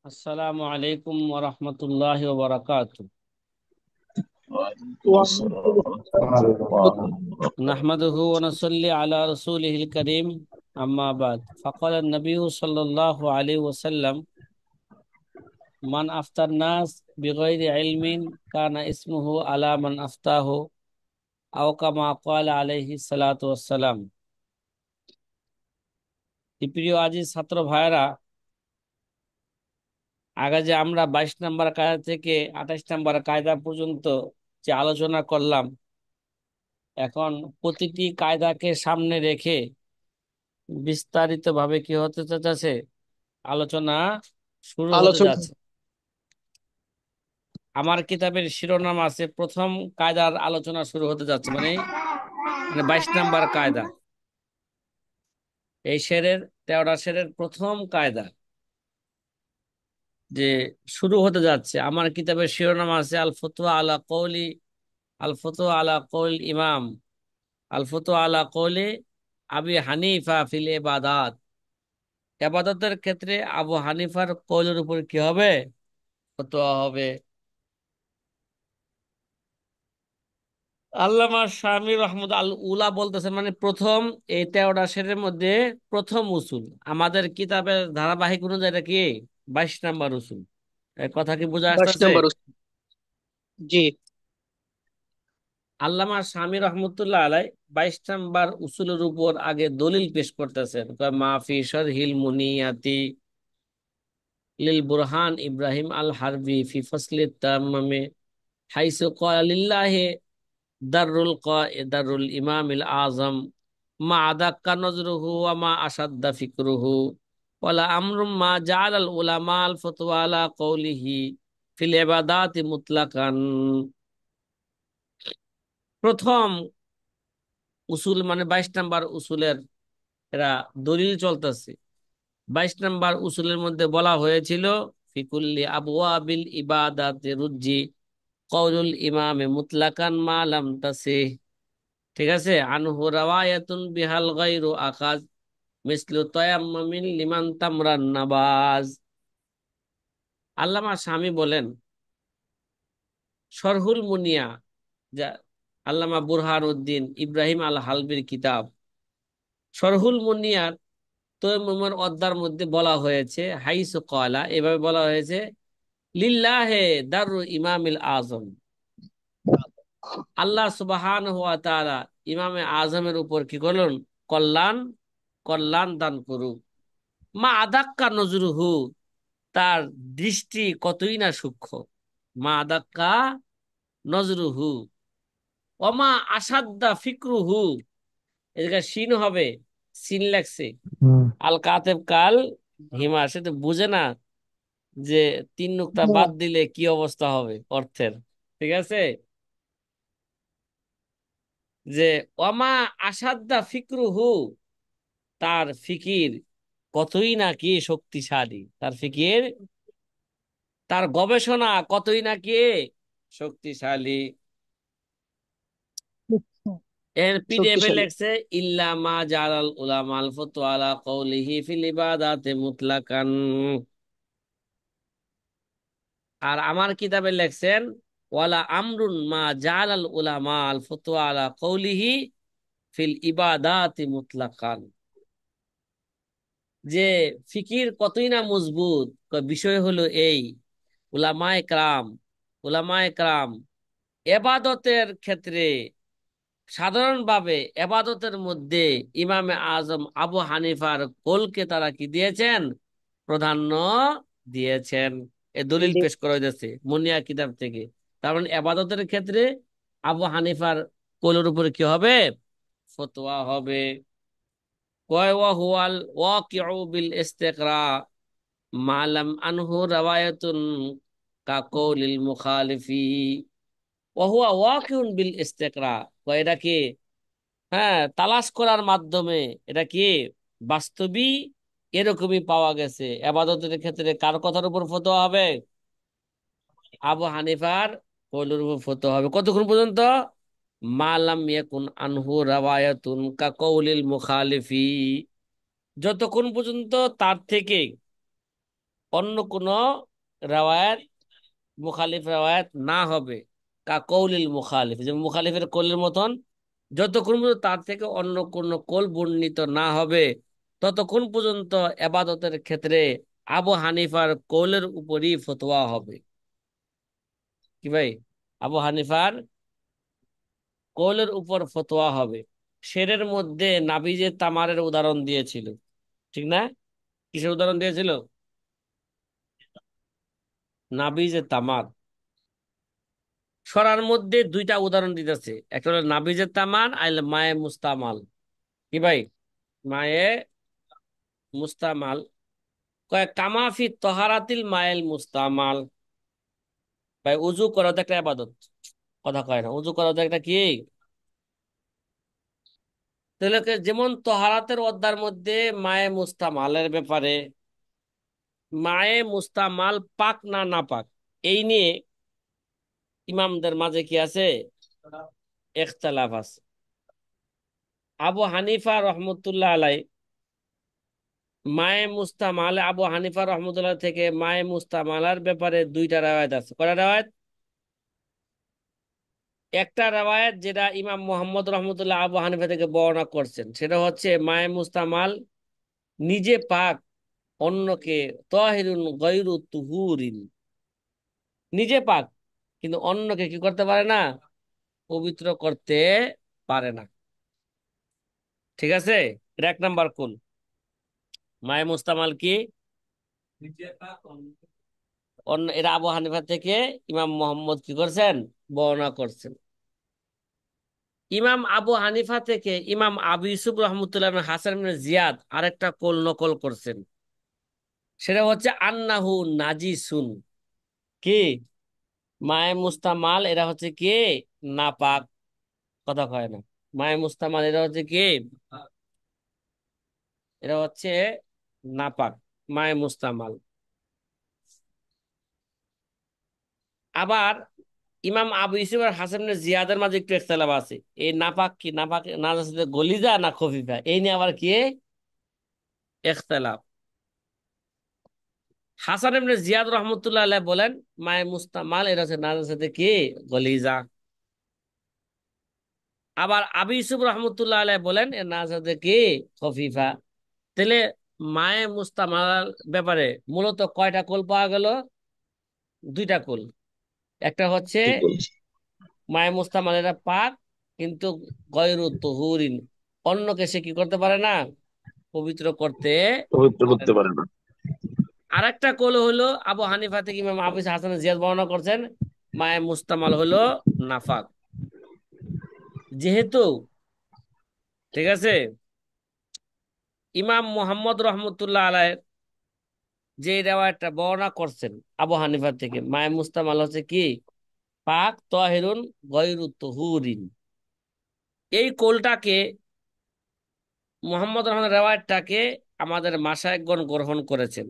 আসসালামু আলাইকুম ওয়া রাহমাতুল্লাহি ওয়া বারাকাতুহু। وعليكم السلام ورحمة الله وبركاته. নাহমাদুহু ওয়া নুসাল্লি আলা রাসূলিহিল কারীম, আম্মা বাদ। ফাকালা নবী সাল্লাল্লাহু আলাইহি ওয়াসাল্লাম, মান আফতার নাস বিগাইরি ইলমিন কানা ইসমুহু আলা মান আফতাহু আও কামা ক্বালা আলাইহি সালাতু ওয়াসসালাম। প্রিয় আজিজ ছাত্র ভাইরা, আগে যে আমরা 22 নম্বর কায়দা থেকে 28 নম্বর কায়দা পর্যন্ত যে আলোচনা করলাম, এখন প্রতিটি কায়দাকে সামনে রেখে বিস্তারিত ভাবে কি হতে যাচ্ছে, আলোচনা শুরু হতে আলোচনা। যাচ্ছে। আমার কিতাবের শিরোনাম আছে প্রথম কায়দার আলোচনা শুরু হতে যাচ্ছে, মানে মানে 22 নম্বর কায়দা। এই শেরের 13টা শেরের প্রথম কায়দা যে শুরু হতে যাচ্ছে। আমার কিতাবের শিরোনাম আছে আল ফতোয়া আলা কৌল ইমাম, আল ফতোয়া আলা কৌলি আবি হানিফা ফিল ইবাদাত। ইবাদতের ক্ষেত্রে আবু হানিফার কৌলের উপর কি হবে, ফতোয়া হবে। আল্লামা শামী রহমত আল উলা বলতেছেন, মানে প্রথম এই 13টা শেরের মধ্যে প্রথম উসুল। আমাদের কিতাবের ধারাবাহিক অনুযায়ী এটা কি 22 নম্বর উসুল। এর কথা কি বোঝা 22 আসতেছে? নম্বর জি। আল্লামা শামী রহমতুল্লাহ আলাই 22 নম্বর উসুলের উপর আগে দলিল পেশ করতেছেন। কয় মাফি শরহিল মুনিয়াতি লিল বুরহান ইব্রাহিম আল হারবি ফি ফসলি তামামে হাইসু ক্বালা লিল্লাহি দারুল ইমামিল আজম মা আদাক্কা নজরুহু ওয়া মা আসাদ্দা ফিকরুহু ওয়ালা আমরুম মা জাআলাল উলামা আল ফতওয়া আলা কওলিহি ফিল ইবাদাতি মুতলাকান। প্রথম উসুল মানে 22 নম্বর উসুলের এরা দলিল চলতেছে। 22 নম্বর উসুলের মধ্যে বলা হয়েছিল ফিকুল্লি আবওয়াবিল ইবাদাতি রুজ্জি কওলুল ইমামে মুতলাকান মা লাম তাসিহ। ঠিক আছে, আনহু রাওয়ায়াতুন বিহাল গায়রু আখাজ মিসলু তায়াম্মুমিন লিমান তামরান নাবাজ। আল্লামা শামী বলেন, শরহুল মুনিয়া, যা আল্লামা বুরহান উদ্দিন ইব্রাহিম আল হালবির কিতাব, শরহুল মুনিয়ার তৈমুমের অধ্যার মধ্যে বলা হয়েছে হাইসু কয়লা, এভাবে বলা হয়েছে লিল্লাহে দারু ইমামিল আজম, আল্লাহ সুবহানাহু ওয়া তাআলা ইমামে আজমের উপর কি করলেন, কল্যাণ কল্যাণ দান করুক। মা আদাক্কা নজরুহু, তার দৃষ্টি কতই না সূক্ষ্ম। মা আদাক্কা নজরুহু ওমা আসাদ্দা ফিকরুহু, এদিকে সিন হবে, সিন লেখছে। হুম। আল কাতেব কাল হিমা, সে তো বুঝে না যে 3 নুক্তা বাদ দিলে কি অবস্থা হবে অর্থের। ঠিক আছে, যে ওমা আসাদ্দা ফিকরুহু, তার ফিকির কতই না কি শক্তিশালী, তার ফিকির, তার গবেষণা কতই না কি শক্তিশালী। এর পিডিএফ এ শক্তিশালী। লেখছে ইল্লা মা জালাল উলামাল ফতওয়া আলা কওলিহি ফিল ইবাদাতি মুতলাকান। আর আমার কিতাবে লেখছেন ওয়ালা আমরুন মা জালাল উলামা আল ফতওয়া আলা কওলিহি ফিল ইবাদাতি মুতলাকান। যে ফিকির কতই না মজবুত, বিষয় হলো এই, উলামায়ে কেরাম উলামায়ে কেরাম এবাদতের ক্ষেত্রে, সাধারণভাবে এবাদতের মধ্যে ইমামে আজম আবু হানিফার কোলকে তারা কি দিয়েছেন, প্রাধান্য দিয়েছেন। এ দলিল পেশ করা হয়েছে মুনিয়া কিতাব থেকে। তার মানে এবাদতের ক্ষেত্রে আবু হানিফার কোলের উপরে কি হবে, ফতোয়া হবে। কয় ওয়া হুয়াল ওয়াকিউ বিল ইস্তিকরা মালাম আনহু রাওয়ায়াতুন কা কওলিল মুখালিফি ওয়া হুয়া ওয়াকিউন বিল ইস্তিকরা। কয় এটা কি, হ্যাঁ, তালাশ করার মাধ্যমে এটা কি বাস্তবী এরকমই পাওয়া গেছে। আবাদতের ক্ষেত্রে কার কথার উপর ফতোয়া হবে, আবু হানিফার কৌলের উপর ফতোয়া হবে। কতক্ষণ পর্যন্ত, মালাম ইয়াকুন আনহু রাওয়ায়াতুন কা কৌলিল মুখালিফি, যতক্ষণ পর্যন্ত তার থেকে অন্য কোন রেওয়ায়াত মুখালিফ রেওয়ায়াত না হবে, কা কৌলিল মুখালিফ, যে মুখালিফের কৌলের মতন, যতক্ষণ পর্যন্ত তার থেকে অন্য কোন কৌল বর্ণিত না হবে ততক্ষণ পর্যন্ত এবাদতের ক্ষেত্রে আবু হানিফার কৌলের উপরই ফতোয়া হবে। কি ভাই? আবু হানিফার কৌলের উপর ফতোয়া হবে। শেরের মধ্যে নাবিজে তামারের উদাহরণ দিয়েছিল, ঠিক না? কিসের উদাহরণ দিয়েছিল? নাবিজে তামার। সরার মধ্যে দুইটা উদাহরণ দিতেছে, একটা হলো নাবিজে তামান আর মায়ে মুস্তামাল। কি ভাই? মায়ে মুস্তামাল। কয় কামাফি তহারাতিল মায়েল মুস্তামাল। ভাই উজু করা তো একটা ইবাদত, কথা কয় না? উজু করা তো একটা কি? তাহলে যেমন তহারাতের অধ্যায়ের মধ্যে মায়ে মুস্তামালের ব্যাপারে, মায়ে মুস্তামাল পাক না না পাক, এই নিয়ে ইমামদের মাঝে কি আছে? ইখতিলাফ আছে। আবু হানিফা রহমতুল্লাহ আলাই মায়ে মুস্তামাল, আবু হানিফা রহমতুল্লাহ থেকে মায়ে মুস্তামালার ব্যাপারে দুইটা রাওয়ায়াত আছে। কয়টা রাওয়ায়াত? একটা রাওয়ায়াত যেটা ইমাম মোহাম্মদ রহমতুল্লাহ আবু হানিফা থেকে বর্ণনা করছেন, সেটা হচ্ছে মায়ে মুস্তামাল নিজে পাক, অন্যকে তাহিরুন গায়রু তুহুরিন, নিজে পাক কিন্তু অন্যকে কি করতে পারে না? পবিত্র করতে পারে না। ঠিক আছে? এটা এক নাম্বার কুল। মায়ে মুস্তামাল কি? অন্য, এরা আবু হানিফা থেকে ইমাম মোহাম্মদ কি করছেন? বর্ণনা করছেন। ইমাম আবু হানিফা থেকে ইমাম আবু ইউসুফ রহমতুল্লাহ ইবনে হাসান ইবনে জিয়াদ আরেকটা কোল নকল করছেন, সেটা হচ্ছে আন্নাহু নাজিসুন। কি? মায়ে মুস্তামাল এরা হচ্ছে কি? নাপাক। কথা কয় না? মায়ে মুস্তামাল এরা হচ্ছে কি? এরা হচ্ছে নাপাক, মায়ে মুস্তামাল। আবার ইমাম আবু ইউসুফ আর হাসান ইবনে জিয়াদের মাঝে একটু ইখতিলাফ আছে। এই নাপাক কি? নাপাক নাজাসতে গলিজা না খফিফা, এই নিয়ে আবার কি ইখতিলাফ। হাসান ইবনে জিয়াদ রহমতুল্লাহ আলাইহি বলেন মায়ে মুস্তামাল এরা হচ্ছে নাজাসাতে কি? গলিজা। আবার আবু ইউসুফ রহমতুল্লাহ আলাইহি বলেন এর নাজাসাতে কি? খফিফা। তাহলে মায়ে মুস্তামাল ব্যাপারে মূলত কয়টা কোল পাওয়া গেল? দুইটা কোল। একটা হচ্ছে ঠিক বলছি। মায়ে মুস্তামাল এরা পাক কিন্তু গয়রু তুহুরিন, অন্যকে সে কি করতে পারে না? পবিত্র করতে পবিত্র পারে করতে না। পারে না। আর একটা কোল হলো আবু হানিফা থেকে ইমাম আবু ইসহাক হাসান জিয়াদ বর্ণনা করছেন মায়ে মুস্তামাল হলো নাফাক। যেহেতু, ঠিক আছে, ইমাম মোহাম্মদ রহমতুল্লাহ আলাই যে রেওয়ায়তটা বর্ণনা করছেন আবু হানিফা থেকে, মায়ে মুস্তামাল হচ্ছে কি? পাক তাহিরুন গয়রু তুহুরিন। এই কোলটাকে, মোহাম্মদ রহমান রেওয়ায়তটাকে আমাদের মাশায়েখগণ গ্রহণ করেছেন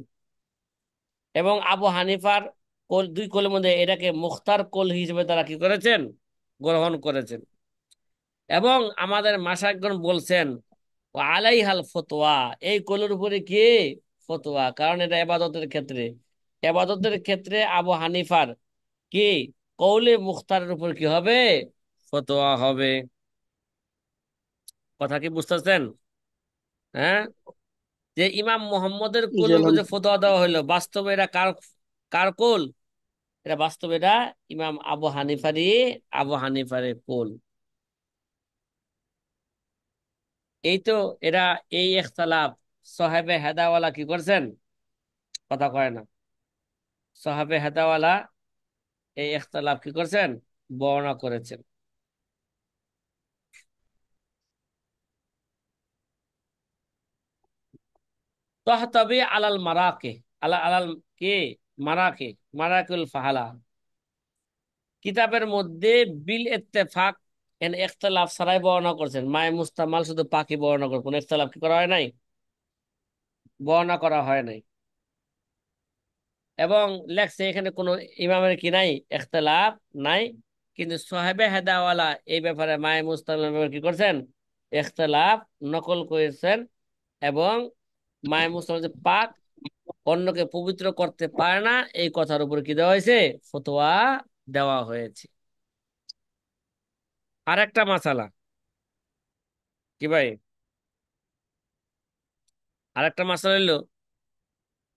এবং আবু হানিফার কোল, দুই কোলের মধ্যে এটাকে মুখতার কোল হিসেবে তারা কি করেছেন? গ্রহণ করেছেন। এবং আমাদের মাশায়েখগণ বলছেন ও আলাইহাল ফতোয়া, এই কোলের উপরে কি? ফতোয়া, কারণ এটা এবাদতের ক্ষেত্রে, এবাদতের ক্ষেত্রে আবু হানিফার কি কৌলে মুখতারের উপর কি হবে? ফতোয়া হবে। কথা কি বুঝতেছেন? হ্যাঁ, যে ইমাম মোহাম্মদের কোলের উপর যেমন যে ফতোয়া দেওয়া হলো, বাস্তবে এটা কার, কার কোল? এটা বাস্তবে এটা ইমাম আবু হানিফারই, আবু হানিফারের কোল। এই তো, এরা এই ইখতিলাফ সাহেবে হেদাওয়ালা কি করছেন? কথা কয় না? সাহাবে হেদাওয়ালা এই ইখতিলাফ কি করছেন? বর্ণনা করেছেন। তহতবি আলাল মারাকে, আলা আলাল কে মারাকে, মারাকুল ফাহালা, কিতাবের মধ্যে বিল ইত্তেফাক এন ইখতিলাফ ছাড়াই বর্ণনা করছেন। মায়ে মুস্তামাল শুধু পাকি বর্ণনা করে, কোন ইখতিলাফ কি করা হয় নাই? বর্ণনা করা হয় নাই। এবং লেখছে এখানে কোনো ইমামের কি নাই? ইখতিলাফ নাই। কিন্তু সাহেবে হেদাওয়ালা এই ব্যাপারে মায়ে মুস্তামাল ব্যাপারে কি করছেন? ইখতিলাফ নকল করেছেন। এবং মায়ে মুস্তামাল যে পাক, অন্যকে পবিত্র করতে পারে না, এই কথার উপর কি দেওয়া হয়েছে? ফতোয়া দেওয়া হয়েছে। আর একটা মাসালা কি ভাই, আর একটা মাসালা হইলো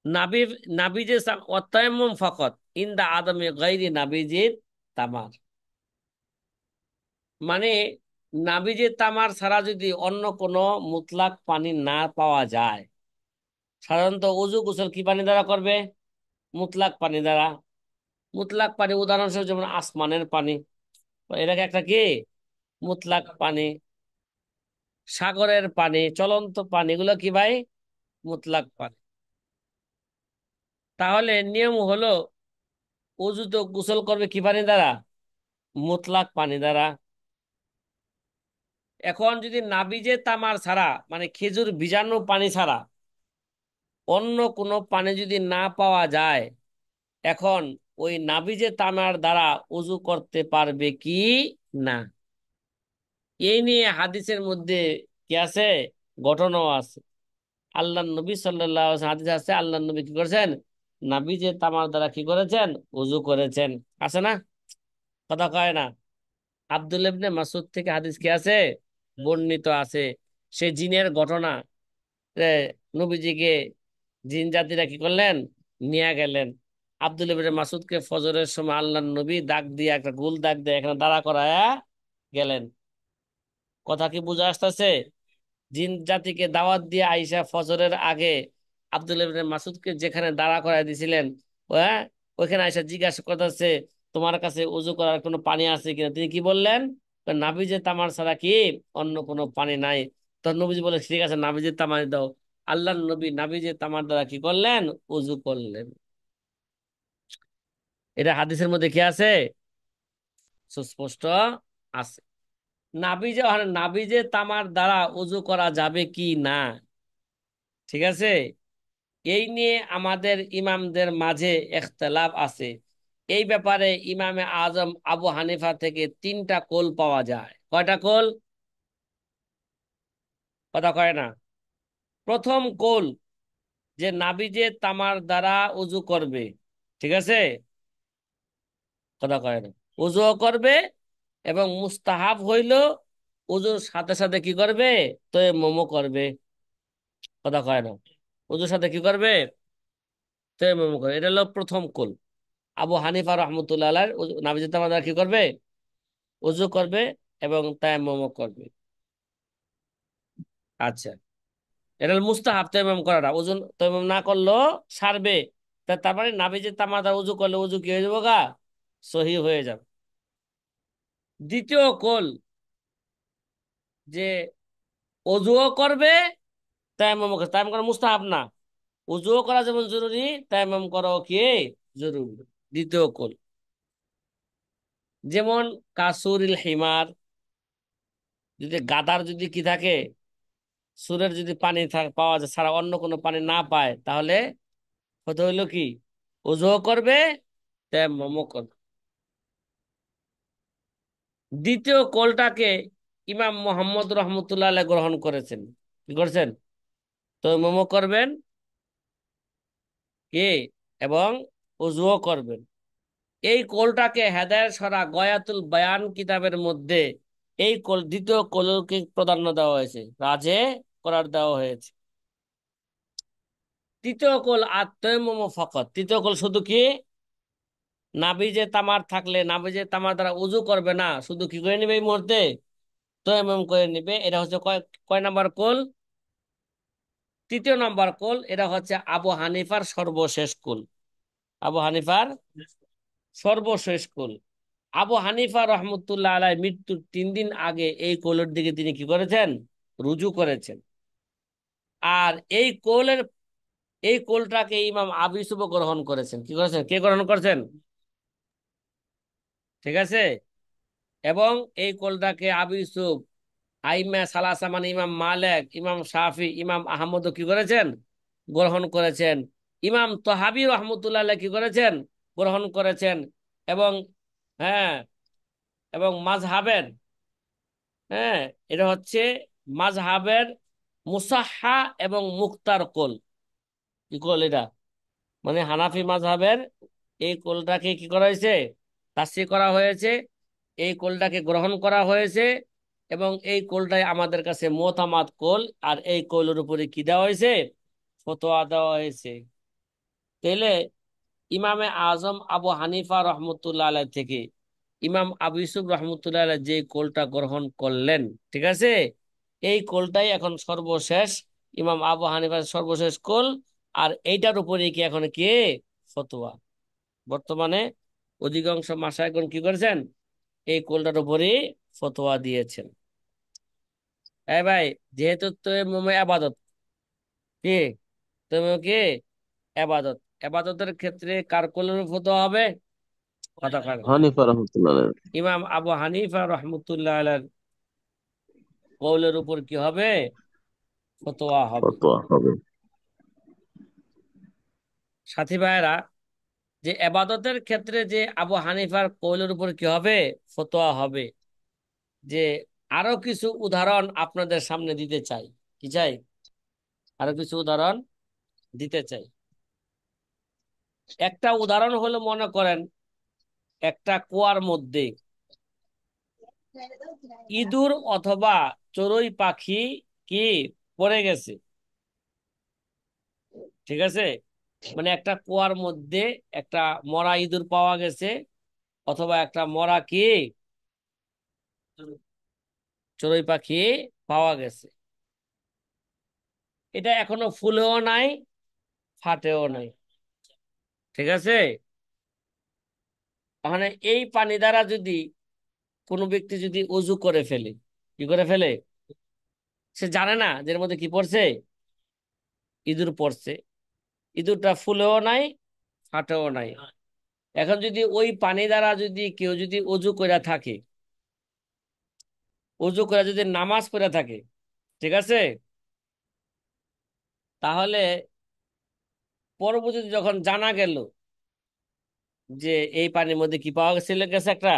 নাবি নাবিজে অত্যায়ম্মম ফকত ইন্দা আদমে গাইরি নাবিজির তামার। মানে নাবিজে তামার ছাড়া যদি অন্য কোনো মুতলাক পানি না পাওয়া যায়, সাধারণত অজু গোসল কি পানি দ্বারা করবে? মুতলাক পানি দ্বারা। মুতলাক পানি উদাহরণস্বরূপ যেমন আসমানের পানি, এটাকে একটা কি মুতলাক পানি। সাগরের পানি, চলন্ত পানি, এগুলো কি ভাই? মুতলাক পানি। তাহলে নিয়ম হলো অজু তো গোসল করবে কি পানি দ্বারা? মুতলাক পানি দ্বারা। এখন যদি নাবিজে তামার ছাড়া মানে খেজুর বীজাণু পানি ছাড়া অন্য কোনো পানি যদি না পাওয়া যায়, এখন ওই নাবিজে তামার দ্বারা অজু করতে পারবে কি না? এই নিয়ে হাদিসের মধ্যে কি আছে? ঘটনাও আছে। আল্লাহ নবী সাল্লাল্লাহু আলাইহি ওয়াসাল্লাম, হাদিস আছে আল্লাহ নবী কি করেছেন? নাবিজে তামার দ্বারা কি করেছেন? অজু করেছেন। আছে না? কথা কয় না? আব্দুল্লাহ ইবনে মাসউদ থেকে হাদিস কি আছে? বর্ণিত আছে। সে জিনের ঘটনা, যে নবীজিকে জিন জাতিরা কি করলেন? নিয়ে গেলেন। আব্দুল্লাহ ইবনে মাসউদকে ফজরের সময় আল্লাহ নবী ডাক দিয়ে একটা গোল দাগ দিয়ে এখানে দাঁড়া করায়া গেলেন। কথা কি বুঝা আসতেছে? জিন জাতিকে দাওয়াত দিয়ে আইসা ফজরের আগে আব্দুল্লাহ ইবনে মাসউদকে যেখানে দাঁড়া করায় দিছিলেন, হ্যাঁ, ওইখানে আইসা জিজ্ঞাসা করতেছে তোমার কাছে উযু করার কোনো পানি আছে কিনা? তিনি কি বললেন? নাবিজে তামার ছাড়া কি অন্য কোনো পানি নাই। তো নবীজি বলে ঠিক আছে নাবিজে তামার দাও। আল্লাহ নবী নাবিজে তামার দ্বারা কি করলেন? উযু করলেন। এটা হাদিসের মধ্যে কি আছে? সুস্পষ্ট আছে। নাবিজে তামার দ্বারা উযু করা যাবে কি না, ঠিক আছে, এই নিয়ে আমাদের ইমামদের মাঝে ইখতিলাফ আছে। এই ব্যাপারে ইমামে আজম আবু হানিফা থেকে তিনটা কৌল পাওয়া যায়। কয়টা কৌল? কথা কয় না? প্রথম কৌল, যে নাবিজে তামার দ্বারা উযু করবে, ঠিক আছে, কথা কয় না, উযুও করবে এবং মুস্তাহাব হইল উযুর সাথে সাথে কি করবে? তায়াম্মুমও করবে। কথা কয় না? উযুর সাথে কি করবে? তায়াম্মুমও করবে। এটা হলো প্রথম কৌল। আবু হানিফা রহমতুল্লাহ আলাইহির নাবিজে তামার দ্বারা কি করবে? উযু করবে এবং তায়াম্মুমও করবে। আচ্ছা, এটা হলো মুস্তাহাব তায়াম্মুম করাটা। ওজু তায়াম্মুম না করলেও সারবে। তার মানে নাবিজে তামার দ্বারা উযু করলে উযু কি হয়ে যাবো গা? সহি হয়ে যাবে। দ্বিতীয় কল, যে অজুও করবে, তায়াম্মুমও করবে। তায়াম্মুম করা মুস্তাহাব না, উযুও করা যেমন জরুরি, তায়াম্মুম করাও কি জরুরি। দ্বিতীয় কল, যেমন কাসুরিল হিমার, যদি গাদার যদি কি থাকে, সুরের যদি পানি পাওয়া যায় ছাড়া অন্য কোনো পানি না পায়, তাহলে হতে হইলো কি? ওযুও করবে, তায়াম্মুমও করবে। দ্বিতীয় কলটাকে ইমাম মোহাম্মদ রহমতুল্লাহ আলাইহি গ্রহণ করেছেন। কি করেছেন? তায়াম্মুমও করবেন কি, এবং ওযুও করবেন। এই কলটাকে হেদায়েত সরা গয়াতুল বায়ান কিতাবের মধ্যে এই কল, দ্বিতীয় কলকে প্রাধান্য দেওয়া হয়েছে, রাজে করার দেওয়া হয়েছে। তৃতীয় কল আত-তায়াম্মুম ফাকাত। তৃতীয় কল শুধু কি নাবিজে তামার থাকলে নাবিজে তামার দ্বারা উযু করবে না, শুধু কি করে নিবে? এই মুহূর্তে তায়াম্মুম করে নিবে। এটা হচ্ছে কয় কয় নাম্বার কোল? তৃতীয় নাম্বার কোল। এটা হচ্ছে আবু হানিফার সর্বশেষ কোল। আবু হানিফার সর্বশেষ কোল। আবু হানিফা রহমতুল্লাহ আলাই মৃত্যুর 3 দিন আগে এই কোলের দিকে তিনি কি করেছেন? রুজু করেছেন। আর এই কোলটাকে ইমাম আবু ইউসুফ গ্রহণ করেছেন। কি করেছেন? কে গ্রহণ করেছেন? ঠিক আছে। এবং এই কোলটাকে আবু ইউসুফ, আইমা সালাসা মানে ইমাম মালিক, ইমাম শাফি, ইমাম আহমদ কি করেছেন? গ্রহণ করেছেন। ইমাম তহাবি রহমতুল্লাহ আলাইহি কি করেছেন? গ্রহণ করেছেন। এবং হ্যাঁ, এবং মাযহাবের, হ্যাঁ, এটা হচ্ছে মাযহাবের মুসাহহা এবং মুখতার কোল। কি কোল এটা? মানে হানাফি মাযহাবের এই কৌলটাকে কি করা হয়েছে, তাসসিহ করা হয়েছে, এই কৌলটাকে গ্রহণ করা হয়েছে, এবং এই কৌলটাই আমাদের কাছে মুতামাদ কৌল। আর এই কৌলের উপরে কি দেওয়া হয়েছে, ফতোয়া দেওয়া হয়েছে। তাইলে ইমামে আজম আবু হানিফা রহমতুল্লাহ আলাইহ থেকে ইমাম আবু ইউসুফ রহমতুল্লাহ আলাইহ যে কোলটা গ্রহণ করলেন, ঠিক আছে, এই কোলটাই এখন সর্বশেষ, ইমাম আবু হানিফার সর্বশেষ কোল। আর এইটার উপরে কি এখন কে, ফতোয়া। বর্তমানে অধিকাংশ মাশায়েখগণ কি করেছেন, এই কোলটার উপরে ফতোয়া দিয়েছেন। এই ভাই, যেহেতু তুমি আবাদত কি, তুমি কি আবাদত, আবাদতের ক্ষেত্রে কার কোলের ফতোয়া হবে, কথা কয় না। হানিফা রহমতুল্লাহ আলাইহি ইমাম আবু হানিফা রহমতুল্লাহ আলাইহির কওলের উপর কি হবে, ফতোয়া হবে। ফতোয়া হবে। সাথী ভাইয়েরা, যে এবাদতের ক্ষেত্রে যে আবু হানিফার কওলের উপর কি হবে, ফতোয়া হবে, যে আরো কিছু উদাহরণ আপনাদের সামনে দিতে চাই। কি চাই, আরো কিছু উদাহরণ দিতে চাই। একটা উদাহরণ হলো, মনে করেন একটা কুয়ার মধ্যে ইঁদুর অথবা চড়ুই পাখি কি পড়ে গেছে, ঠিক আছে। মানে একটা কুয়ার মধ্যে একটা মরা ইঁদুর পাওয়া গেছে, অথবা একটা মরা কি চড়ুই পাখি পাওয়া গেছে। এটা এখনো ফুলেও নাই, ফাটেও নাই, ঠিক আছে। তাহলে এই পানি দ্বারা যদি কোনো ব্যক্তি যদি অজু করে ফেলে, কি করে ফেলে, সে জানে না যে এর মধ্যে কি পড়ছে, ইঁদুর পড়ছে। ইঁদুরটা ফুলেও নাই, ফাটেও নাই। এখন যদি ওই পানি দ্বারা যদি কেউ যদি অজু করে থাকে, অজু করে যদি নামাজ পড়ে থাকে, ঠিক আছে, তাহলে পরবর্তীতে যখন জানা গেল যে এই পানির মধ্যে কি পাওয়া গেছে একটা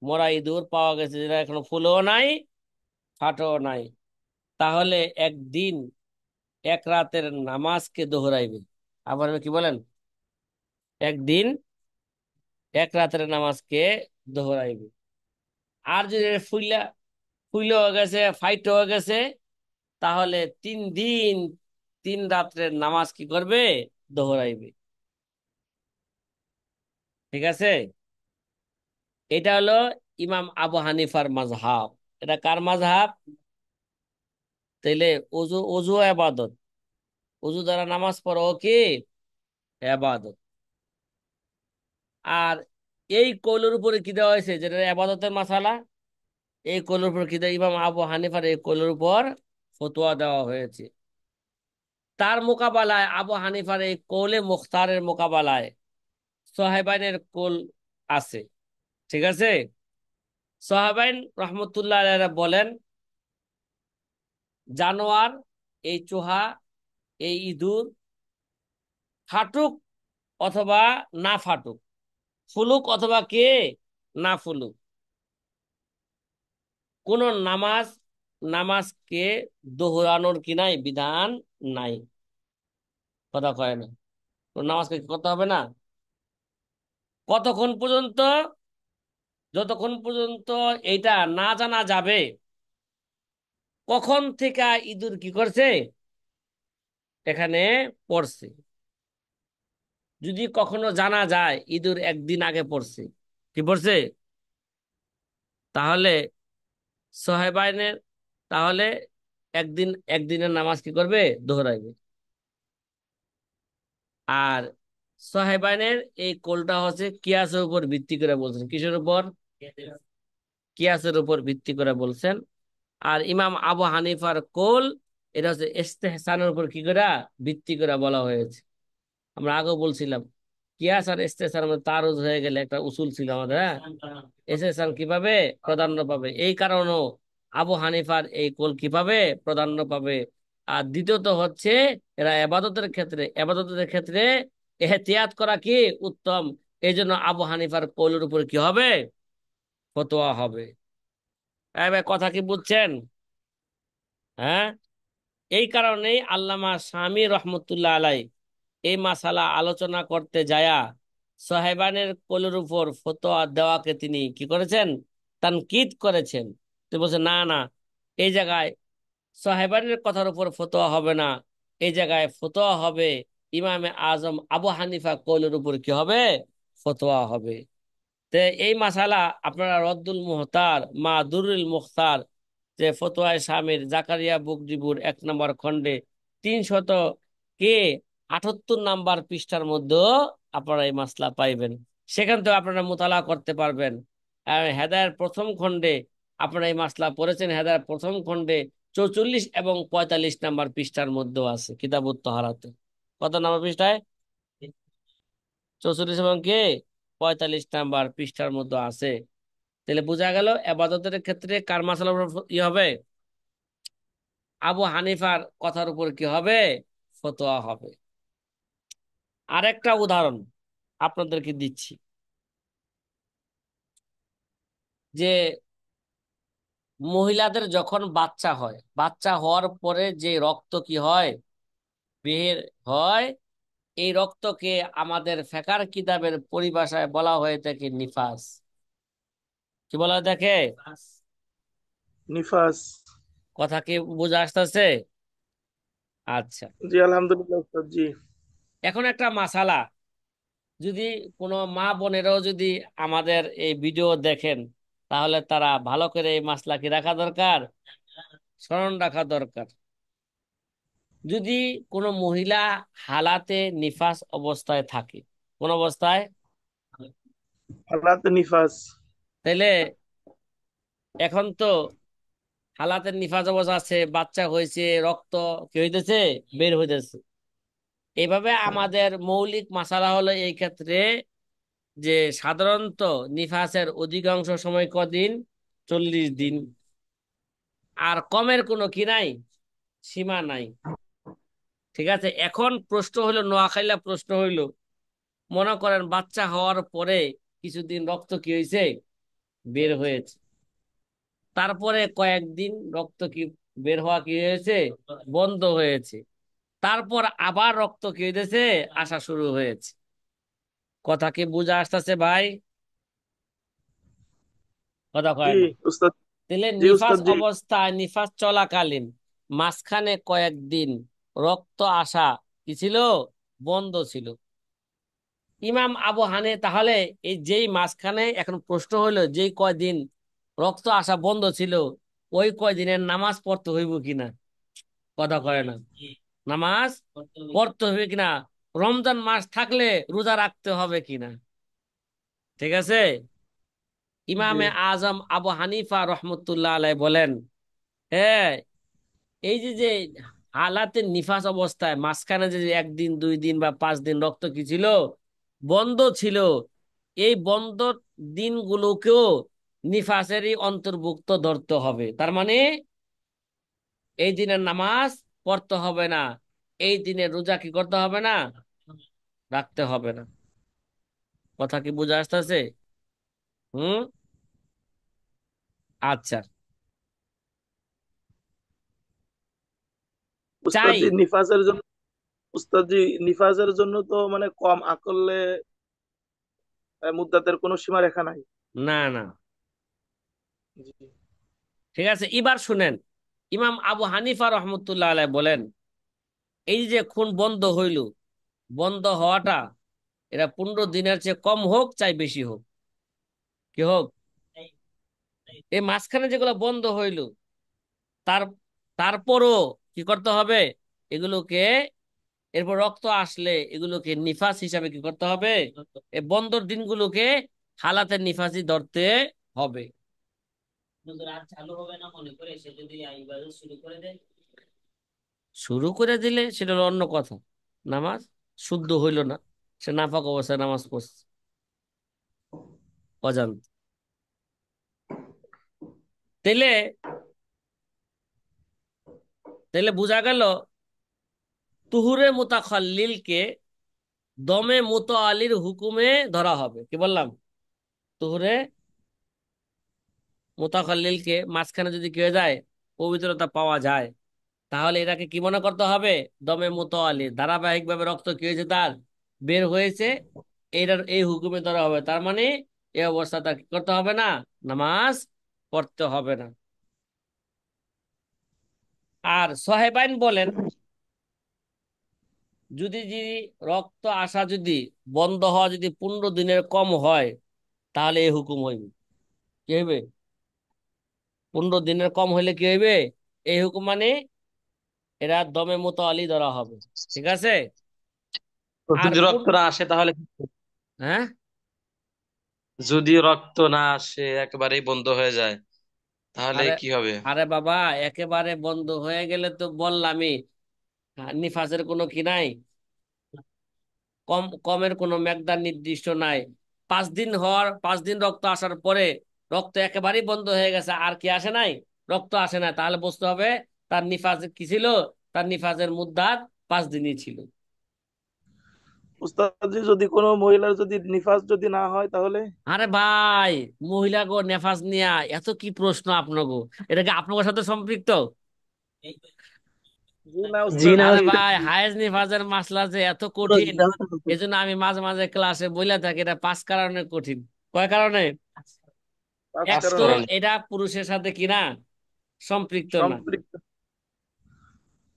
মরা ইঁদুর পাওয়া গেছে, যেটা এখনো ফুলও নাই, ফাটও নাই, তাহলে একদিন এক রাতের নামাজকে দোহরাইবে। আবার কি বলেন, একদিন এক রাতের নামাজকে দোহরাইবে। আর যদি ফুইলা ফুইলে হয়ে গেছে, ফাইট হয়ে গেছে, তাহলে 3 দিন 3 রাত্রের নামাজ কি করবে, দোহরাইবে। ঠিক আছে, এটা হলো ইমাম আবু হানিফার মাযহাব। এটা কার মাযহাব, তাইলে অজু, অজু আবাদত, অজু দ্বারা নামাজ পড়ো কি আবাদত। আর এই কৌলের উপরে কি দেওয়া হয়েছে, যেটা আবাদতের মাসালা, এই কৌলের উপর কি দেওয়া, ইমাম আবু হানিফার এই কৌলের উপর ফতোয়া দেওয়া হয়েছে। তার মোকাবেলায় আবু হানিফার এই কৌলে মুখতারের মোকাবেলায় সাহেবাইনের কৌল আছে, ঠিক আছে। সাহেবাইন রহমতুল্লাহ আলাইহিরা বলেন, জানোয়ার, এই চুহা, এই ইঁদুর ফাটুক অথবা না ফাটুক, ফুলুক অথবা কে না ফুলুক, কোন নামাজ, নামাজকে দোহরানোর কি নাই, বিধান নাই। কথা কয় না, কোন নামাজকে কি করতে হবে না, কতক্ষণ পর্যন্ত, যতক্ষণ পর্যন্ত এইটা না জানা যাবে কখন থেকে ইঁদুর কি করছে এখানে পড়ছে। যদি কখনো জানা যায় ইঁদুর একদিন আগে পড়ছে, কি পড়ছে, তাহলে সাহেবাইনের, তাহলে একদিন একদিনের নামাজ কি করবে, দোহরাইবে। আর সাহেবাইনের এই কোলটা হচ্ছে কিয়াসের উপর ভিত্তি করে বলছেন, কিসের উপর, কিয়াসের উপর ভিত্তি করে বলছেন। আর ইমাম আবু হানিফার কোল, এটা হচ্ছে ইস্তেহসানের উপর কি করে ভিত্তি করে বলা হয়েছে। আমরা আগেও বলছিলাম, কিয়াস আর ইস্তেহসানের মধ্যে তারুজ হয়ে গেলে একটা উসুল ছিল আমাদের, হ্যাঁ। ইস্তেহসান কিভাবে প্রাধান্য পাবে, এই কারণেও আবু হানিফার এই কোল কিভাবে প্রাধান্য পাবে। আর দ্বিতীয়ত হচ্ছে, এরা এবাদতের ক্ষেত্রে এহতিয়াত করা কি উত্তম, এই জন্য আবু হানিফার কোলের উপর কি হবে, ফতোয়া হবে। ভাই কথা কি বুঝছেন, হ্যাঁ। এই কারণেই আল্লামা শামী রহমতুল্লাহ আলাই এই মাসালা আলোচনা করতে যায়া সাহেবানের কোলের উপর ফতোয়া দেওয়াকে তিনি কি করেছেন, তানকিদ করেছেন। তিনি বলছেন না না, এই জায়গায় সাহেবানের কথার উপর ফতোয়া হবে না, এই জায়গায় ফতোয়া হবে ইমামে আজম আবু হানিফা কৌলের উপর কি হবে, ফতোয়া হবে। তে এই মাসালা আপনারা রদ্দুল মুহতার মা দুরুল মুখতার, যে ফতোয়ায়ে শামির জাকারিয়া বুক রিভিউর 1 নম্বর খণ্ডে 378 নাম্বার পৃষ্ঠার মধ্যে আপনারা এই মাসলা পাইবেন। সেখান থেকে আপনারা মোতালা করতে পারবেন। আর হেদায়ের প্রথম খণ্ডে আপনারা এই মাসলা পড়েছেন, হেদায়ের প্রথম খণ্ডে 44 এবং 45 নাম্বার পৃষ্ঠার মধ্যেও আছে কিতাবুত তাহারাতে। কত নাম্বার পৃষ্ঠায়? 44 এবং 45 নাম্বার পৃষ্ঠার মধ্যে আছে। তাহলে বোঝা গেল এবাদতের ক্ষেত্রে কার মাসালার উপর ই হবে, আবু হানিফার কথার উপর কি হবে, ফতোয়া হবে। আরেকটা উদাহরণ আপনাদেরকে দিচ্ছি, যে মহিলাদের যখন বাচ্চা হয়, বাচ্চা হওয়ার পরে যে রক্ত কি হয়, বের হয়, এই রক্তকে আমাদের ফিকহ কিতাবের পরিভাষায় বলা হয়ে থাকে নিফাস। কি বলা হয় দেখে? নিফাস। কথা কি বোঝা আসতেছে? আচ্ছা, জি আলহামদুলিল্লাহ উস্তাদ জি। এখন একটা মাসালা, যদি কোনো মা বোনেরাও যদি আমাদের এই ভিডিও দেখেন, তাহলে তারা ভালো করে এই মাসলা কি রাখা দরকার, স্মরণ রাখা দরকার। যদি কোনো মহিলা হালাতে নিফাস অবস্থায় থাকে, কোন অবস্থায়, হালাতে নিফাস। তাইলে এখন তো হালাতে নিফাস অবস্থা আছে, বাচ্চা হয়েছে, রক্ত কি হইতেছে, বের হইতেছে। এইভাবে আমাদের মৌলিক মাসালা হলো এই ক্ষেত্রে, যে সাধারণত নিফাসের অধিকাংশ সময় কদিন, 40 দিন। আর কমের কোনো কি নাই, সীমা নাই। ঠিক আছে, এখন প্রশ্ন হইলো, নোয়াখাইলা প্রশ্ন হইলো, মনে করেন বাচ্চা হওয়ার পরে কিছুদিন রক্ত কি হয়েছে, বের হয়েছে, তারপরে কয়েকদিন রক্ত কি বের হওয়া কি হয়েছে, বন্ধ হয়েছে, তারপর আবার রক্ত কি হইতেছে, আসা শুরু হয়েছে। কথা কি বুঝা আসতেছে ভাই? কথা জি কয় না। উস্তাদ। তাহলে জি নিফাস উস্তাদ জি। অবস্থায়, নিফাস চলাকালীন মাঝখানে কয়েকদিন রক্ত আসা কি ছিল, বন্ধ ছিল। ইমাম আবু হানে তাহলে এই যেই মাঝখানে, এখন প্রশ্ন হইলো যেই কয়দিন রক্ত আসা বন্ধ ছিল, ওই কয়দিনের নামাজ পড়তে হইব কিনা। কথা কয় না, নামাজ পড়তে হবে কিনা, রমজান মাস থাকলে রোজা রাখতে হবে কিনা। ঠিক আছে, জি ইমামে আজম আবু হানিফা রহমতুল্লাহ আলাই বলেন, হ্যাঁ, এই যে যে হালাতে নিফাস অবস্থায় মাঝখানে যে 1 দিন 2 দিন বা 5 দিন রক্ত কি ছিল, বন্ধ ছিল, এই বন্ধ দিনগুলোকেও নিফাসেরই অন্তর্ভুক্ত ধরতে হবে। তার মানে এই দিনের নামাজ পড়তে হবে না, এই দিনে রোজা কি করতে হবে না, রাখতে হবে না। কথা কি বুঝা আসতেছে? হুম। আচ্ছা, উস্তাদ চাই, জি নিফাসের জন্য, উস্তাদ জি নিফাসের জন্য তো মানে কম আকলে মুদ্দাতের কোনো সীমারেখা নাই। না না, জি ঠিক আছে, এবার শুনেন, ইমাম আবু হানিফা রহমতুল্লাহ আলাই বলেন, এই যে খুন বন্ধ হইল, বন্ধ হওয়াটা এটা 15 দিনের চেয়ে কম হোক চাই বেশি হোক, কি হোক, এই মাঝখানে যেগুলো বন্ধ হইল, তার তারপরও কি করতে হবে, এগুলোকে, এরপর রক্ত আসলে এগুলোকে নিফাস হিসাবে কি করতে হবে, এই বন্ধর দিনগুলোকে হালাতে নিফাসই ধরতে হবে। শুরু করে দিলে সেটা হলো অন্য কথা, নামাজ শুদ্ধ হইল না, সে নাফাক অবস্থায় নামাজ পড়ছে অজান্ত। তাইলে তাইলে বোঝা গেল তুহুরে মুতাখাল্লিলকে দমে মুতাআলির হুকুমে ধরা হবে। কি বললাম? তুহুরে মুতাখাল্লিলকে মাঝখানে যদি কি হয়ে যায়, পবিত্রতা পাওয়া যায়, তাহলে এটাকে কি মনে করতে হবে? দমে মুতাওয়ালি, ধারাবাহিক ভাবে রক্ত কি হয়েছে তার, বের হয়েছে, এটার এই হুকুমে ধরা হবে। তার মানে এই অবস্থা তার কি করতে হবে না, নামাজ পড়তে হবে না। আর সাহেবাইন বলেন, যদি রক্ত আসা যদি বন্ধ হওয়া যদি 15 দিনের কম হয়, তাহলে এই হুকুম হইবে। কি হইবে? 15 দিনের কম হইলে কি হইবে? এই হুকুম মানে এরা দমে মুতাওয়ালি ধরা হবে। ঠিক আছে? তো আর যদি রক্ত না আসে তাহলে হ্যাঁ, যদি রক্ত না আসে একেবারেই বন্ধ হয়ে যায় তাহলে আরে কি হবে? আরে বাবা, একেবারে বন্ধ হয়ে গেলে তো বললামই, নিফাসের কোনো কি নাই, কমের কোনো মেকদার নির্দিষ্ট নাই। 5 দিন হওয়ার, 5 দিন রক্ত আসার পরে রক্ত একেবারেই বন্ধ হয়ে গেছে, আর কি আসে নাই, রক্ত আসে না, তাহলে বুঝতে হবে তার নিফাজ কি ছিল, তার নিফাজের মুদ্দাত 5 দিনই ছিল। উস্তাদ জি, যদি কোনো মহিলার যদি নিফাস যদি না হয় তাহলে? আরে ভাই, মহিলা গো নেফাজ নিয়া এত কি প্রশ্ন আপনাগো, এটা কি আপনার সাথে সম্পৃক্ত? জি না জি উস্তাদ না আরে জি। উস্তাদ, ভাই, হায়েজ নিফাজের মাসলা যে এত পুরো কঠিন, বিধান আছে। এজন্য আমি মাঝে মাঝে ক্লাসে বইলা থাকি এটা 5 কারণে কঠিন। কয় কারণে? পাঁচ এক তো কারণে এটা পুরুষের সাথে কিনা সম্পৃক্ত না, সম্পৃক্ত।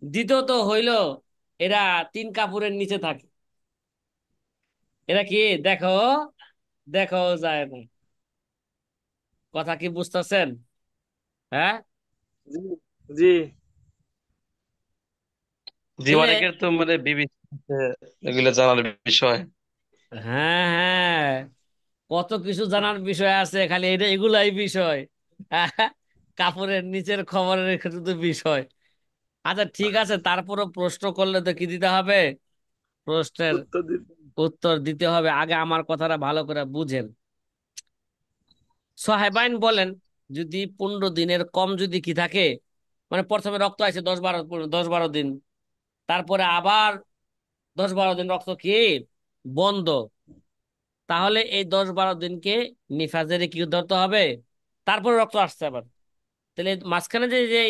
দ্বিতীয়ত হইল এরা 3 কাপড়ের নিচে থাকে। এরা কি, দেখো, দেখো যায় না। কথা কি বুঝতেছেন? হ্যাঁ। জি জি। জি, তাহলে অনেকের তো মানে বিবি এগুলো জানার বিষয়। হ্যাঁ, হ্যাঁ, কত কিছু জানার বিষয় আছে, খালি এটা এগুলাই বিষয়। কাপড়ের নিচের খবরের শুধু বিষয়। আচ্ছা ঠিক আছে, তারপরও প্রশ্ন করলে তো কি দিতে হবে, প্রশ্নের উত্তর দিতে। উত্তর দিতে হবে। আগে আমার কথাটা ভালো করে বুঝেন। সাহেবাইন বলেন, যদি 15 দিনের কম যদি কি থাকে, মানে প্রথমে রক্ত আছে 10-12 দিন, তারপরে আবার 10-12 দিন রক্ত কি বন্ধ, তাহলে এই 10-12 দিনকে নিফাজের কি ধরতে হবে, তারপরে রক্ত আসছে আবার। তাহলে মাঝখানে যে যে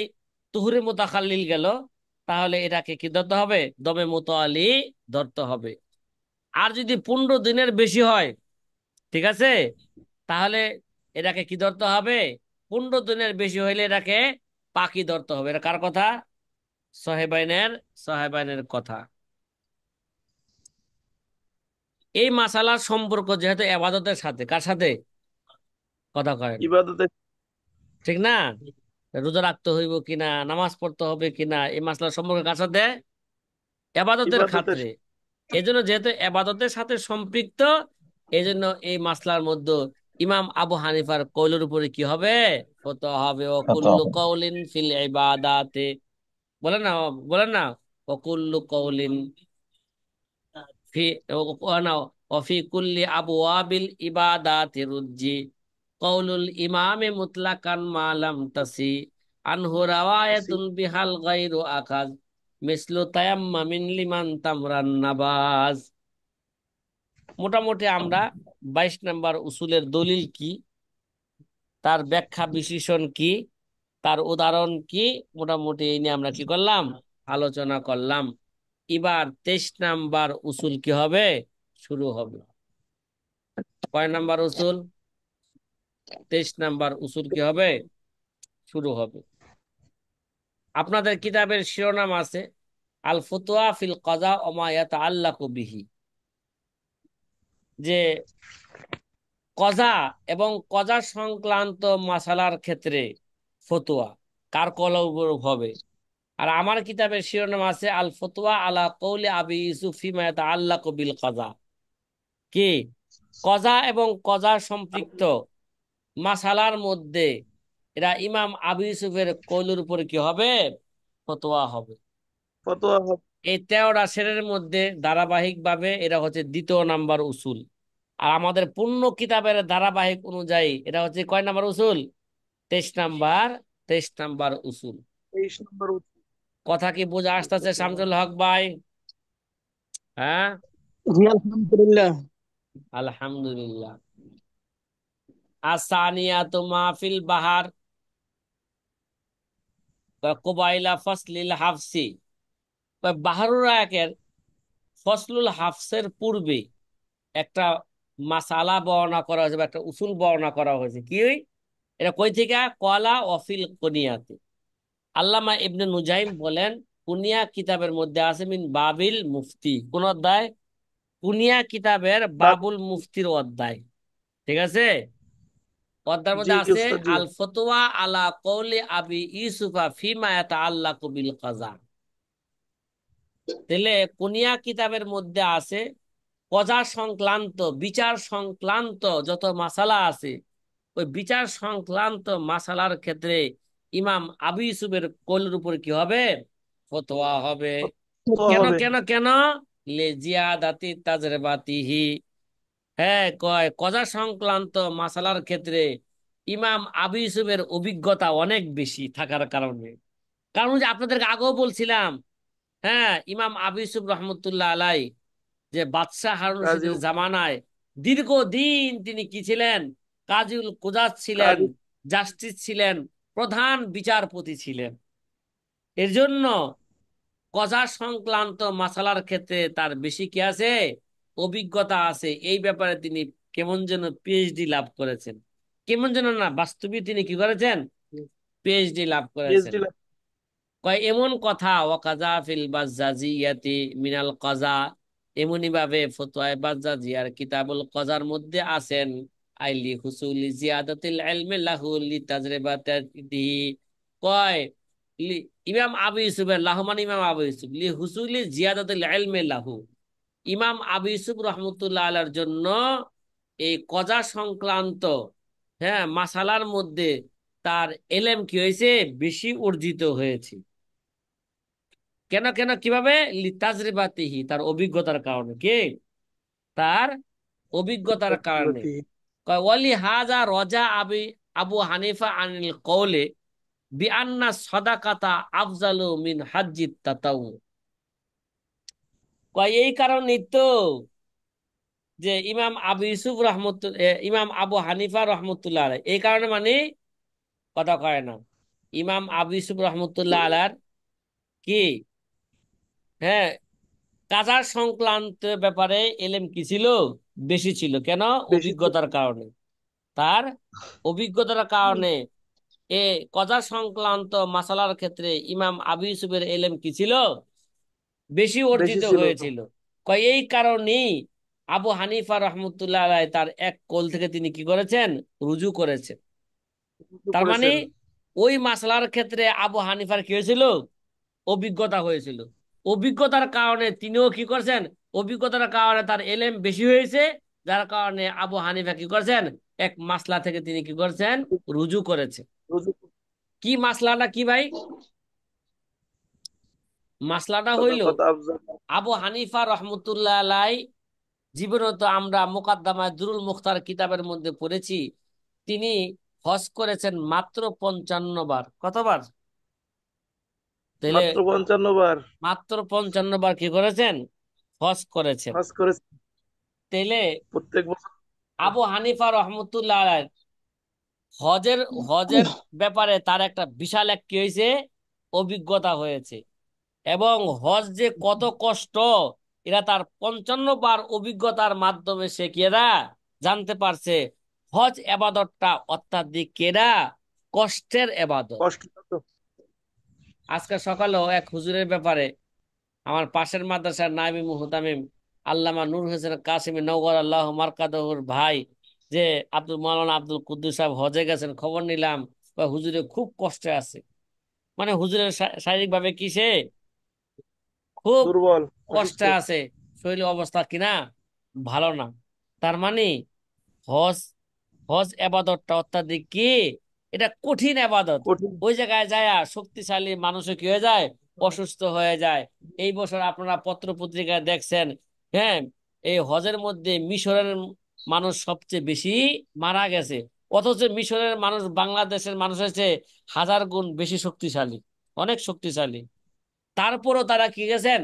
তুহুরে মুতাখাল্লিল গেল, তাহলে এটাকে কি ধরতে হবে, দমে মুতাওয়ালি ধরতে হবে। আর যদি 15 দিনের বেশি হয়, ঠিক আছে, তাহলে এটাকে কি ধরতে হবে, 15 দিনের বেশি হইলে এটাকে পাকি ধরতে হবে। এটা কার কথা? সাহেবাইনের, সাহেবাইনের কথা। এই মাসালার সম্পর্ক যেহেতু এবাদতের সাথে, কার সাথে, কথা কয় না, ইবাদতে। ঠিক না? রোজা রাখতে হইব কিনা, নামাজ পড়তে হবে কিনা, এই মাসলার সম্পর্ক কার সাথে, এবাদতের ইবাদতের। ক্ষেত্রে। এই জন্য যেহেতু এবাদতের সাথে সম্পৃক্ত, এই জন্য এই মাসলার মধ্যে ইমাম আবু হানিফার কৌলের উপরে কি হবে, ফতোয়া হবে। ও কত কুল্লু কওলিন ফিল ইবাদাতে, বলেন না, বলেন না, ও কুল্লু কওলিন ফি, না, ওফি কুল্লি আবওয়াবিল ইবাদাতি রুজ্জি কওলুল ইমামে মুতলাকান মা লাম তাসি আনহু আসি। রাওয়ায়াতুন বিহাল গায়রু আকাজ মিসলু তায়াম্মামিন লিমান তামরান নাবাজ। মোটামুটি আমরা 22 নম্বর উসুলের দলিল কি, তার ব্যাখ্যা বিশ্লেষণ কি, তার উদাহরণ কি, মোটামুটি এই নিয়ে আমরা কি করলাম, আলোচনা করলাম। এবার 23 নম্বর উসুল কি হবে, শুরু হবে। কয় নাম্বার উসুল? 23 নম্বর উসুল কি হবে, শুরু হবে। আপনাদের কিতাবের শিরোনাম আছে আল ফুতওয়া ফিল কাযা ওয়া মা ইয়াতাআল্লাকু বিহি, যে কজা এবং কজা সংক্রান্ত মাসালার ক্ষেত্রে ফতোয়া কার কল হবে। আর আমার কিতাবের শিরোনাম আছে আল ফতোয়া আলা কৌলি আবি ইউসুফ ফিমা ইয়াতাআল্লাকু বিল কাযা, কি কজা এবং কজা সম্পৃক্ত মাসালার মধ্যে এরা ইমাম আবু ইউসুফের কৌলের উপরে কি হবে, ফতোয়া হবে। ফতোয়া এই 13টা সেরের মধ্যে ধারাবাহিক ভাবে এরা হচ্ছে 2য় নাম্বার উসুল। আর আমাদের পূর্ণ কিতাবের ধারাবাহিক অনুযায়ী এটা হচ্ছে কয় নাম্বার উসুল, 23 নাম্বার, 23 নাম্বার উসুল। 23 নম্বর। কথা কি বোঝা আসতেছে শামসুল হক ভাই? হ্যাঁ, জি আলহামদুলিল্লাহ। আলহামদুলিল্লাহ। আসানিয়া তো মাহফিল বাহার, কোবাইলা ফসলিল হাফসি, বাহারুর রায়কের ফসলুল হাফসের পূর্বে একটা মাসালা বর্ণনা করা হয়েছে বা একটা উসুল বর্ণনা করা হয়েছে। কি এটা কই থেকে? কলা অফিল কুনিয়াতে। আল্লামা ইবনে নুজাইম বলেন কুনিয়া কিতাবের মধ্যে আছে মিন বাবিল মুফতি। কোন অধ্যায়? কুনিয়া কিতাবের বাদ বাবুল মুফতির অধ্যায়। ঠিক আছে? অধ্যায়ের জি মধ্যে আছে ওস্তাদ জি। আল ফতোয়া আলা কওলি আবি ইউসুফা ফিমা ইয়াতাআল্লাকু বিল কাযা। তাহলে কুনিয়া কিতাবের মধ্যে আছে কজা সংক্রান্ত, বিচার সংক্রান্ত যত মাসালা আছে, ওই বিচার সংক্রান্ত মাসালার ক্ষেত্রে ইমাম আবু ইউসুফের কৌলের উপর কি হবে? ফতোয়া হবে। তো কেন হবে। কেন কেন? লে জিয়াদাতি তাজরিবাতিহি। হ্যাঁ, কয় কজা সংক্রান্ত মাসালার ক্ষেত্রে ইমাম আবু ইউসুফের অভিজ্ঞতা অনেক বেশি থাকার কারণে। কারণ যে আপনাদেরকে আগেও বলছিলাম, হ্যাঁ, ইমাম আবু ইউসুফ রহমতুল্লাহ আলাই যে বাদশাহ হারুন কাজী রশিদের জামানায় দীর্ঘদিন তিনি কি ছিলেন? কাজীউল কুজাত ছিলেন, কাজী জাস্টিস ছিলেন, প্রধান বিচারপতি ছিলেন। এর জন্য কজা সংক্রান্ত মাসালার ক্ষেত্রে তার বেশি কি আছে? অভিজ্ঞতা আছে। এই ব্যাপারে তিনি কেমন যেন পিএইচডি লাভ করেছেন। কেমন যেন না, বাস্তবিক তিনি কি করেছেন? পিএইচডি লাভ করেছেন। পিএইচডি। কয় এমন কথা ওয়াকাজা ফিল বাজ্জাজিয়াতি মিনাল কাজা, এমনি ভাবে ফতোয়ায়ে বাজ্জাজিয়ার কিতাবুল কাজার মধ্যে আছেন আইলি হুসুলি জিয়াদাতিল ইলমি লাহু লিতাজরিবাতিহি। কয় ইমাম আবু ইউসুফের লাহু মানে ইমাম আবু ইউসুফ লি হুসুলি জিয়াদাতিল ইলমি লাহু, ইমাম আবু ইউসুফ রহমতুল্লাহ আলার জন্য এই কজা সংক্রান্ত, হ্যাঁ, মাসালার মধ্যে তার এলেম কি হয়েছে? বেশি অর্জিত হয়েছে। কেন কেন কিভাবে? লিতাজরিবাতিহি, তার অভিজ্ঞতার কারণে। কি? তার অভিজ্ঞতার কারণে। কয় ওয়ালি হাজা রজা আবি আবু হানিফা আনিল কওলে বিআন্না সাদাকাতা আফজালু মিন হাজ্জিত তাতাউ। কয় এই কারণেই তো যে ইমাম আবু ইউসুফ ইমাম আবু হানিফা রহমতুল্লাহ আলাইহ, এই কারণে মানে কথা কয় না। ইমাম আবু ইউসুফ রহমতুল্লাহ আলার কি, হ্যাঁ, কাজার সংক্রান্ত ব্যাপারে এলেম কি ছিল? বেশি ছিল। কেন? বেশি ছিল। অভিজ্ঞতার কারণে। তার অভিজ্ঞতার কারণে এ কজা সংক্রান্ত মাসালার ক্ষেত্রে ইমাম আবু ইউসুফের এলেম কি ছিল? বেশি বেশি অর্জিত ছিল। হয়েছিল। কয় এই কারণেই আবু হানিফা রহমতুল্লাহ আলাইহ তার এক কোল থেকে তিনি কি করেছেন? রুজু করেছেন। শুরু তার মানে করেছেন। ওই মাসলার ক্ষেত্রে আবু হানিফার কি হয়েছিল? অভিজ্ঞতা হয়েছিল। অভিজ্ঞতার কারণে তিনিও কি করছেন? অভিজ্ঞতার কারণে তার এলেম বেশি হয়েছে, যার কারণে আবু হানিফা কি করছেন? এক মাসলা থেকে তিনি কি করছেন? রুজু করেছে। রুজু কি মাসলাটা কি ভাই? মাসলাটা হইল সাদাকাত আফজাল। আবু হানিফা রহমতুল্লাহ আলাই জীবনে তো আমরা মুকাদ্দামায়ে দুরুল মুখতার কিতাবের মধ্যে পড়েছি, তিনি হজ করেছেন মাত্র 55 বার। কতবার? তাহলে মাত্র 55 বার। মাত্র 55 বার কি করেছেন? হজ করেছেন। হজ করেছেন তাইলে প্রত্যেক বছর। আবু হানিফা রহমতুল্লাহ আলাইহ হজের হজের ব্যাপারে তার একটা বিশাল এক কি হয়েছে? অভিজ্ঞতা হয়েছে। এবং হজ যে কত কষ্ট, এরা তার 55 বার অভিজ্ঞতার মাধ্যমে সে কেরা জানতে পারছে। হজ এবাদতটা অত্যাধিক কেরা কষ্টের এবাদত। কষ্ট তো। আজকে সকালেও এক হুজুরের ব্যাপারে আমার পাশের মাদ্রাসার নাইমি মুহতামিম আল্লামা নূর হোসেন কাসিমি নওয়ার আল্লাহ মার্কাদহুর ভাই, যে মাওলানা আব্দুল কুদ্দুস সাহেব হজে গেছেন, খবর নিলাম বা হুজুরে খুব কষ্টে আছে। মানে হুজুরের শারীরিক ভাবে কি সে খুব দুর্বল। অসুস্থ। কষ্টে আছে, শরীর অবস্থা কিনা ভালো না। তার মানে হজ হজ এবাদতটা অত্যাধিক কি, এটা কঠিন এবাদত। কঠিন। ওই জায়গায় যায় শক্তিশালী মানুষও কি হয়ে যায়? অসুস্থ হয়ে যায়। এই বছর আপনারা পত্র পত্রিকায় দেখছেন, হ্যাঁ, এই হজের মধ্যে মিশরের মানুষ সবচেয়ে বেশি মারা গেছে। অথচ মিশরের মানুষ বাংলাদেশের মানুষের চেয়ে 1000 গুণ বেশি শক্তিশালী, অনেক শক্তিশালী। তারপরও তারা কি গেছেন?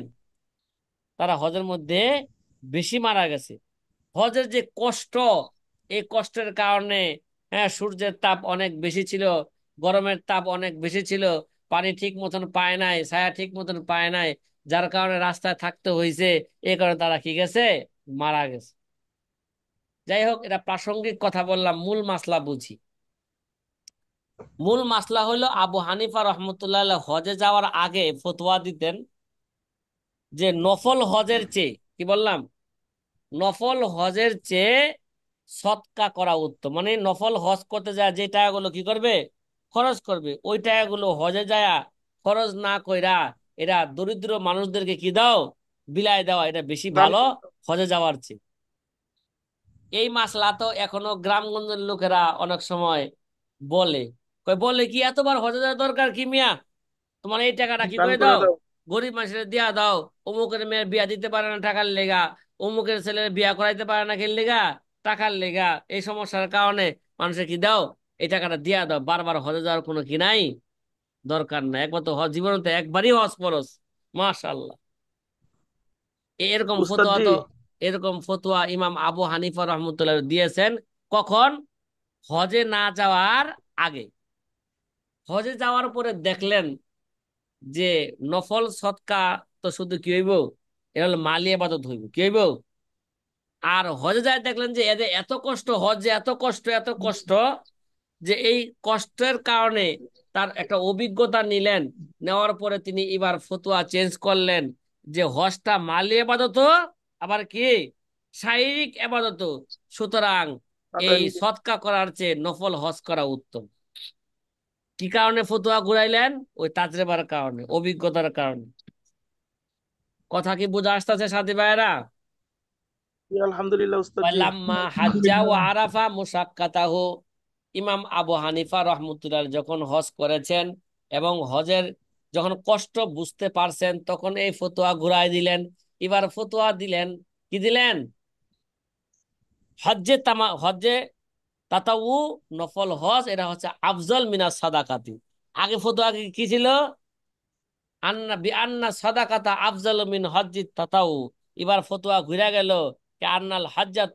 তারা হজের মধ্যে বেশি মারা গেছে। হজের যে কষ্ট, এই কষ্টের কারণে, হ্যাঁ, সূর্যের তাপ অনেক বেশি ছিল, গরমের তাপ অনেক বেশি ছিল। পানি ঠিক মতন পায় নাই, ছায়া ঠিক মতন পায় নাই, যার কারণে রাস্তায় থাকতে হয়েছে, এই কারণে তারা কি গেছে, মারা গেছে। যাই হোক, এটা প্রাসঙ্গিক কথা বললাম, মূল মাসলা বুঝি। মূল মাসলা হলো আবু হানিফা রহমতুল্লাহ হজে যাওয়ার আগে ফতোয়া দিতেন যে নফল হজের চেয়ে, কি বললাম, নফল হজের চেয়ে সৎকা করা উত্তম। মানে নফল হজ করতে যায় যে টাকাগুলো কি করবে, খরচ করবে, ওই টাকাগুলো হজে যায় খরচ না কইরা এরা দরিদ্র মানুষদেরকে কি দাও, বিলাই দেওয়া, এটা বেশি দান ভালো করে দাও। হজে যাওয়ার চেয়ে। এই মাসলা তো এখনো গ্রামগঞ্জের লোকেরা অনেক সময় বলে, বলে কি এতবার হজে যাওয়ার দরকার কি মিয়া, তোমার এই টাকাটা কি দান করে করে দাও, দাও। গরিব মানুষের দিয়া দাও, অমুকের মেয়ের বিয়া দিতে পারে না টাকার লেগা, অমুকের ছেলের বিয়া করাইতে পারে না কি লেগা, টাকার লেগা, এই সমস্যার কারণে মানুষের কি দাও, এই টাকাটা দিয়া দাও, বারবার হজে যাওয়ার কোনো কি নাই, দরকার নাই, একবার তো হজ জীবনে তো একবারই হজ ফরজ। মাশাআল্লাহ। এরকম উস্তাদ ফতোয়া জি, তো, এরকম ফতোয়া ইমাম আবু হানিফা রহমতুল্লাহ দিয়েছেন। কখন? হজে না যাওয়ার আগে। হজে যাওয়ার পরে দেখলেন যে নফল সৎকা তো শুধু কি হইব, এটা হলো মালি আবাদত হইব, কি হইব। আর হজে যায় দেখলেন যে এদের এত কষ্ট, হজে এত কষ্ট, এত কষ্ট, যে এই কষ্টের কারণে তার একটা অভিজ্ঞতা নিলেন। নেওয়ার পরে তিনি এবার ফতোয়া চেঞ্জ করলেন যে হজটা মালি আবাদত, আবার কি শারীরিক আবাদত। সুতরাং এই তাড়াতাড়ি সৎকা করার চেয়ে নফল হজ করা উত্তম। কি কারণে ফতোয়া ঘুরাইলেন? ওই তাজরেবার কারণে, অভিজ্ঞতার কারণে। কথা কি বোঝা আসতেছে সাথী ভাইয়েরা? আলহামদুলিল্লাহ উস্তাদ জি। লাম্মা হাজ্জা ওয়া আরাফা মুশাক্কাতাহু, ইমাম আবু হানিফা রহমতুল্লাহ যখন হজ করেছেন এবং হজের যখন কষ্ট বুঝতে পারছেন, তখন এই ফতোয়া ঘুরাই দিলেন। এবার ফতোয়া দিলেন, কি দিলেন, হজ্জে তাতাউ, নফল হজ এটা হচ্ছে আফজল মিনাস সাদাকাতি। আগে ফতোয়া কি ছিল, আন্না সাদাকাতা আফজালু মিন হজ্জিত তাতাউ। এবার ফতোয়া ঘুরে গেল, আন্নাল হজ্জাত